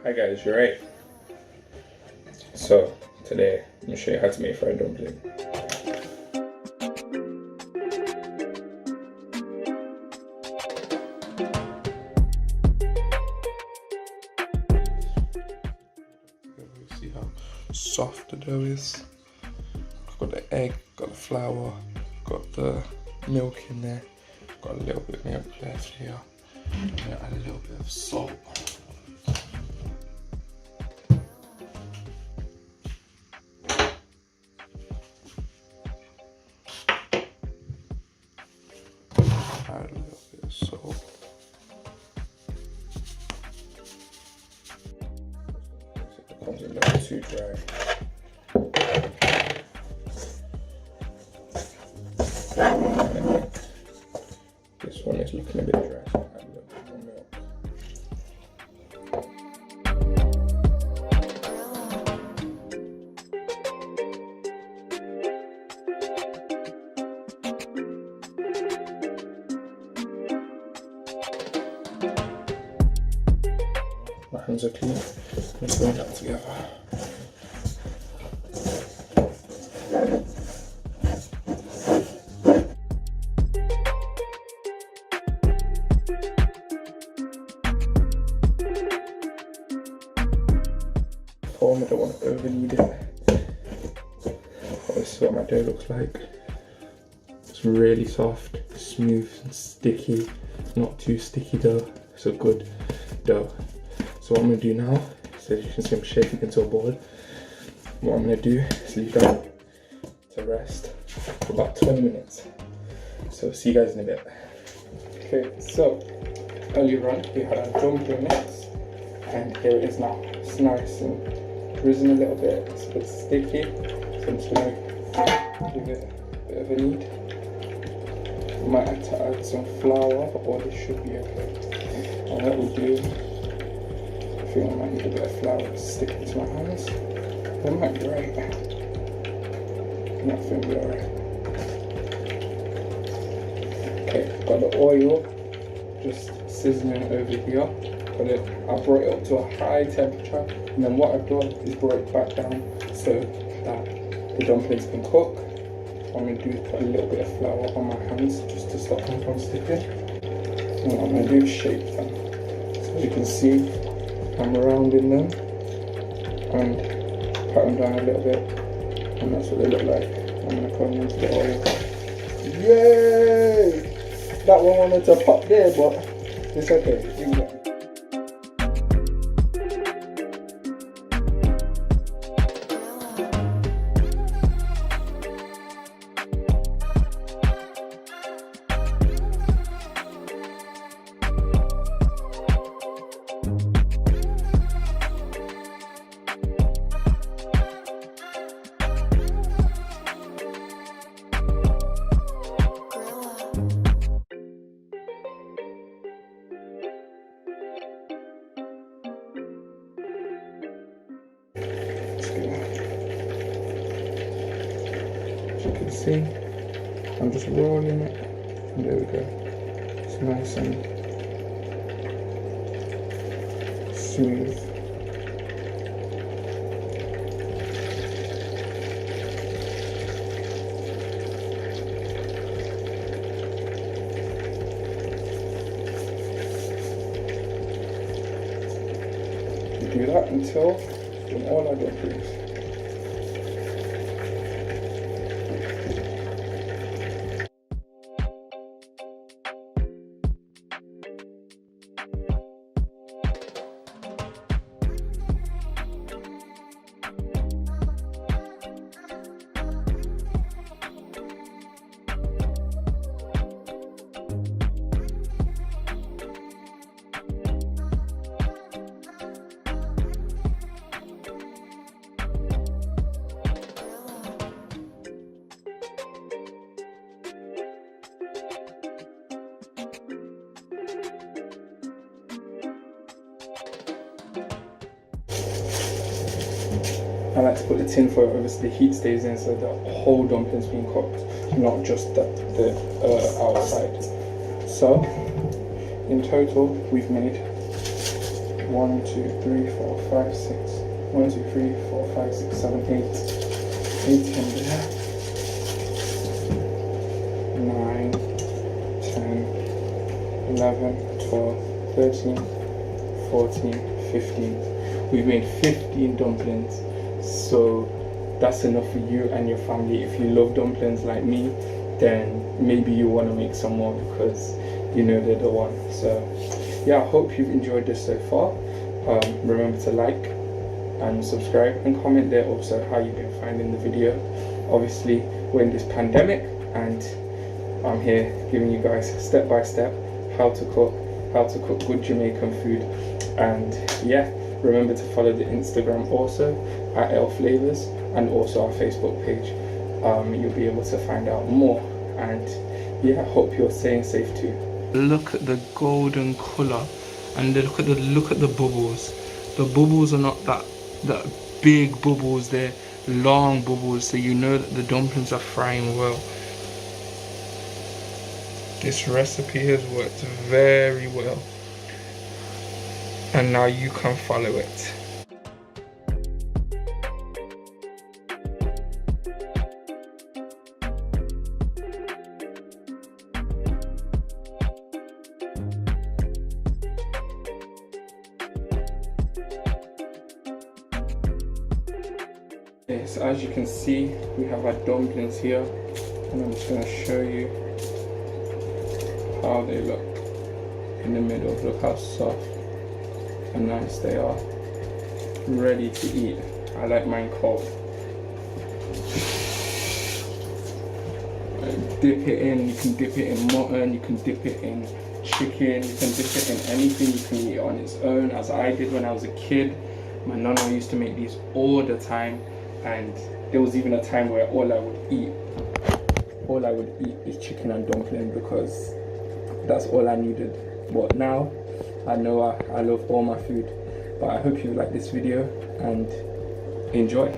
Hi guys, you're right. So today I'm gonna show you how to make fried dumpling. See how soft the dough is. I've got the egg, got the flour, got the milk in there, got a little bit of milk left here. I'm gonna add a little bit of salt. Add a little bit of salt. It comes in not too dry. This one is looking a bit dry, so I'll add a little bit more milk. My hands are clean. Let's bring that together. I don't want to overknead it. This is what my dough looks like. It's really soft, smooth and sticky. Not too sticky though. It's a good dough. So what I'm going to do now, so you can see I'm shaking into a ball. What I'm going to do is leave that to rest for about 20 minutes. So see you guys in a bit. Okay, so earlier on we had our dumpling mix and here it is now. It's nice and risen a little bit, it's a bit sticky, so I'm just going to give it a bit of a knead. I might have to add some flour, but all this should be okay. And what we'll do, I think I might need a bit of flour to stick it to my hands. That might be right. That think we'll be alright. Okay, got the oil just sizzling over here. I brought it up to a high temperature, and then what I've done is brought it back down so that the dumplings can cook. What I'm going to do is put a little bit of flour on my hands just to stop them from sticking. And what I'm going to do is shape them. So you can see I'm rounding them and pat them down a little bit, and that's what they look like. I'm going to put them into the oil. Yay! That one wanted to pop there, but it's okay. As you can see, I'm just rolling it, and there we go. It's nice and smooth. You do that until in all our dumplings. I like to put the tin foil over so the heat stays in, so the whole dumpling's being cooked, not just the outside. So in total we've made 1, 2, 3, 4, 5, 6. 1, 2, 3, 4, 5, 6, 7, 8. 8 in there. 9, 10, 11, 12, 13, 14, 15. We've made 15 dumplings. So that's enough for you and your family. If you love dumplings like me, then maybe you want to make some more because you know they're the one. So yeah, I hope you've enjoyed this so far. Remember to like and subscribe and comment there also how you've been finding the video. Obviously we're in this pandemic and I'm here giving you guys step by step how to cook good Jamaican food. And yeah, remember to follow the Instagram also at Flavors, and also our Facebook page. You'll be able to find out more. And yeah, hope you're staying safe too. Look at the golden color, and look at the bubbles. The bubbles are not that big bubbles, they're long bubbles, so you know that the dumplings are frying well. This recipe has worked very well, and now you can follow it. Okay, so as you can see, we have our dumplings here, and I'm just going to show you how they look in the middle. Look how soft and nice they are, ready to eat. I like mine cold. Dip it in, you can dip it in mutton, you can dip it in chicken, you can dip it in anything. You can eat it on its own, as I did when I was a kid. My nana used to make these all the time, and there was even a time where all I would eat is chicken and dumpling because that's all I needed. But now I know I love all my food. But I hope you like this video and enjoy.